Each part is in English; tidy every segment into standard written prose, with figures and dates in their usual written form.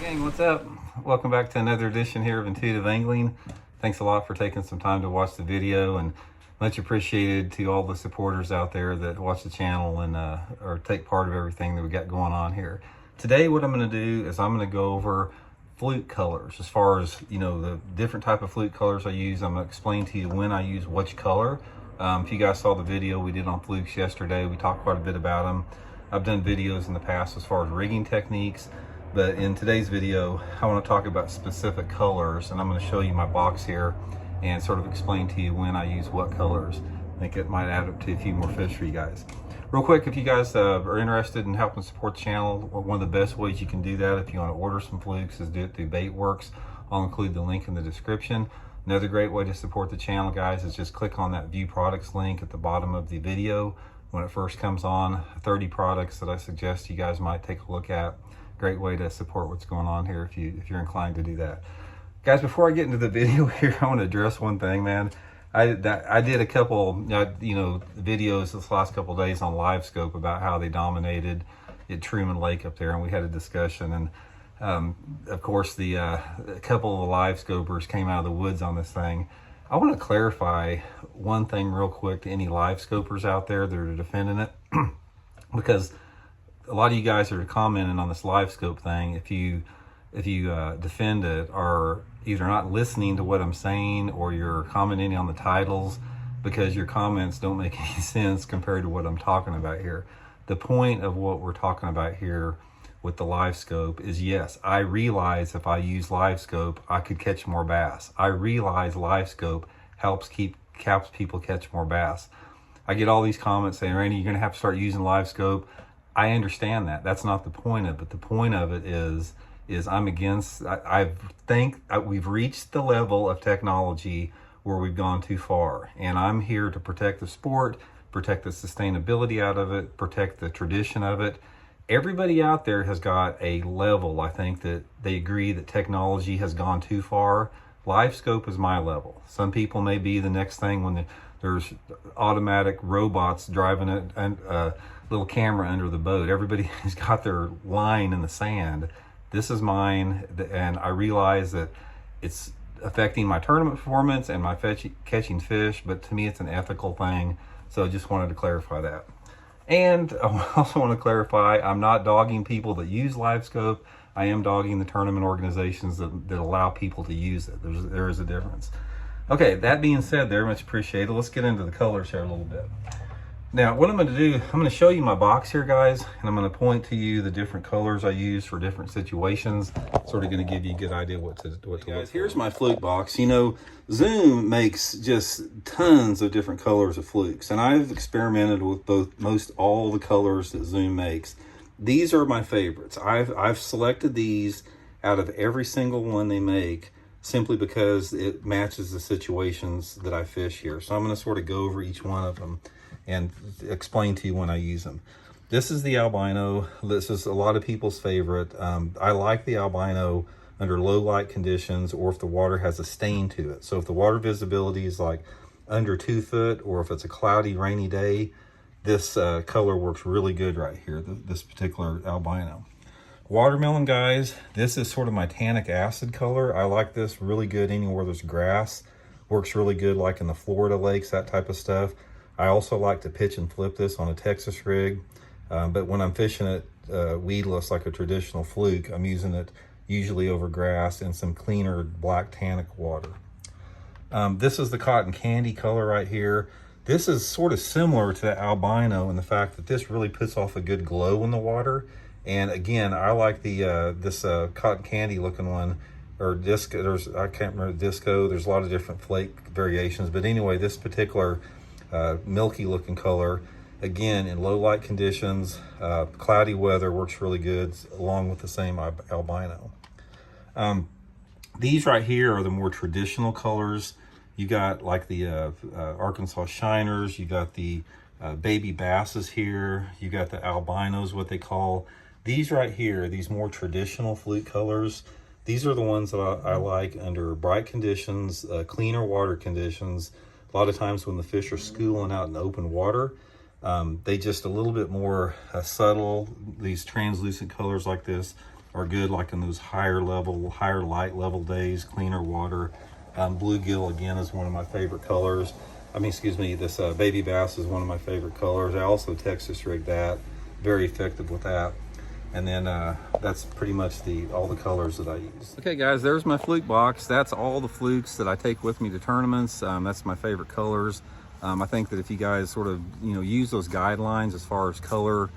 Gang, what's up? Welcome back to another edition here of Intuitive Angling. Thanks a lot for taking some time to watch the video, and much appreciated to all the supporters out there that watch the channel and or take part of everything that we got going on here. Today what I'm going to do is I'm going to go over fluke colors. As far as, you know, the different type of fluke colors I use, I'm going to explain to you when I use which color. If you guys saw the video we did on flukes yesterday, we talked quite a bit about them. I've done videos in the past as far as rigging techniques, but in today's video I want to talk about specific colors, and I'm going to show you my box here and sort of explain to you when I use what colors. I think it might add up to a few more fish for you guys. Real quick, if you guys are interested in helping support the channel, one of the best ways you can do that if you want to order some flukes is do it through Baitworks. I'll include the link in the description. Another great way to support the channel, guys, is just click on that view products link at the bottom of the video when it first comes on. 30 products that I suggest you guys might take a look at. Great way to support what's going on here if you're inclined to do that. Guys, before I get into the video here, I want to address one thing, man. I did a couple videos this last couple days on live scope about how they dominated at Truman Lake up there, and we had a discussion, and of course a couple of the live scopers came out of the woods on this thing. I want to clarify one thing real quick to any live scopers out there that are defending it because a lot of you guys that are commenting on this live scope thing, if you defend it, are either not listening to what I'm saying or you're commenting on the titles because your comments don't make any sense compared to what I'm talking about here. The point of what we're talking about here with the live scope is, yes, I realize if I use live scope I could catch more bass. I realize live scope helps people catch more bass. I get all these comments saying, Randy, you're gonna have to start using live scope. I understand that. That's not the point of it. The point of it is I'm against, I think we've reached the level of technology where we've gone too far. And I'm here to protect the sport, protect the sustainability out of it, protect the tradition of it. Everybody out there has got a level, I think, that they agree that technology has gone too far. Live scope is my level. Some people may be the next thing when there's automatic robots driving a little camera under the boat. Everybody has got their line in the sand. This is mine, and I realize that it's affecting my tournament performance and my catching fish, but to me it's an ethical thing, so I just wanted to clarify that. And I also want to clarify, I'm not dogging people that use live scope. I am dogging the tournament organizations that allow people to use it. There is a difference. Okay, that being said, very much appreciated. Let's get into the colors here a little bit. Now, what I'm going to do, I'm going to show you my box here, guys, and I'm going to point to you the different colors I use for different situations. Sort of going to give you a good idea what to look for. Here's my fluke box. You know, Zoom makes just tons of different colors of flukes, and I've experimented with most all the colors that Zoom makes. These are my favorites. I've selected these out of every single one they make simply because it matches the situations that I fish here. So I'm going to sort of go over each one of them and explain to you when I use them. This is the albino. This is a lot of people's favorite. I like the albino under low light conditions, or if the water has a stain to it. So if the water visibility is like under 2 foot, or if it's a cloudy, rainy day, this color works really good right here, this particular albino. Watermelon, guys, this is sort of my tannic acid color. I like this really good anywhere there's grass. Works really good like in the Florida lakes, that type of stuff. I also like to pitch and flip this on a Texas rig, but when I'm fishing it weedless like a traditional fluke, I'm using it usually over grass in some cleaner black tannic water. This is the cotton candy color right here. This is sort of similar to the albino in the fact that this really puts off a good glow in the water. And again, I like the this cotton candy looking one, or disco. I can't remember disco. There's a lot of different flake variations, but anyway, this particular milky looking color, again in low light conditions, cloudy weather, works really good along with the same albino. These right here are the more traditional colors. You got like the Arkansas shiners, you got the baby basses here, you got the albinos, what they call. These right here, these more traditional fluke colors, these are the ones that I like under bright conditions, cleaner water conditions. A lot of times when the fish are schooling out in open water, they just a little bit more subtle, these translucent colors like this. are good, like in those higher light level days, cleaner water. Bluegill again is one of my favorite colors. I mean, excuse me, this baby bass is one of my favorite colors. I also Texas rig that, very effective with that. And then that's pretty much all the colors that I use. Okay guys, there's my fluke box. That's all the flukes that I take with me to tournaments. That's my favorite colors. I think that if you guys sort of, use those guidelines as far as color,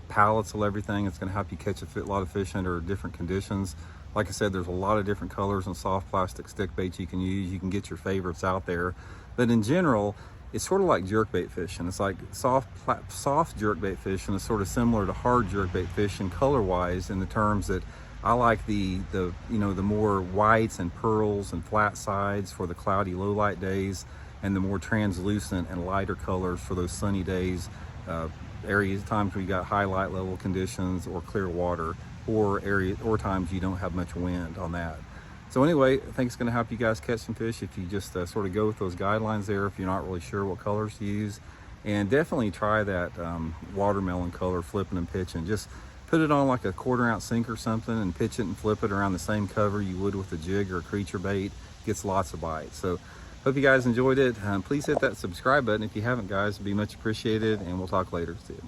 palettes of everything, it's going to help you catch a lot of fish under different conditions. Like I said, there's a lot of different colors and soft plastic stick baits you can use. You can get your favorites out there. But in general, it's sort of like jerkbait fishing. It's like soft jerkbait fishing is sort of similar to hard jerkbait fishing color-wise, in the terms that I like the more whites and pearls and flat sides for the cloudy low light days, and the more translucent and lighter colors for those sunny days, times where you got high light level conditions or clear water, or times you don't have much wind on that. So anyway, I think it's going to help you guys catch some fish if you just sort of go with those guidelines there, if you're not really sure what colors to use. And definitely try that watermelon color flipping and pitching. Just put it on like a 1/4 ounce sink or something and pitch it and flip it around the same cover you would with a jig or a creature bait. Gets lots of bites. So hope you guys enjoyed it. Please hit that subscribe button if you haven't, guys. It'd be much appreciated, and we'll talk later. See you.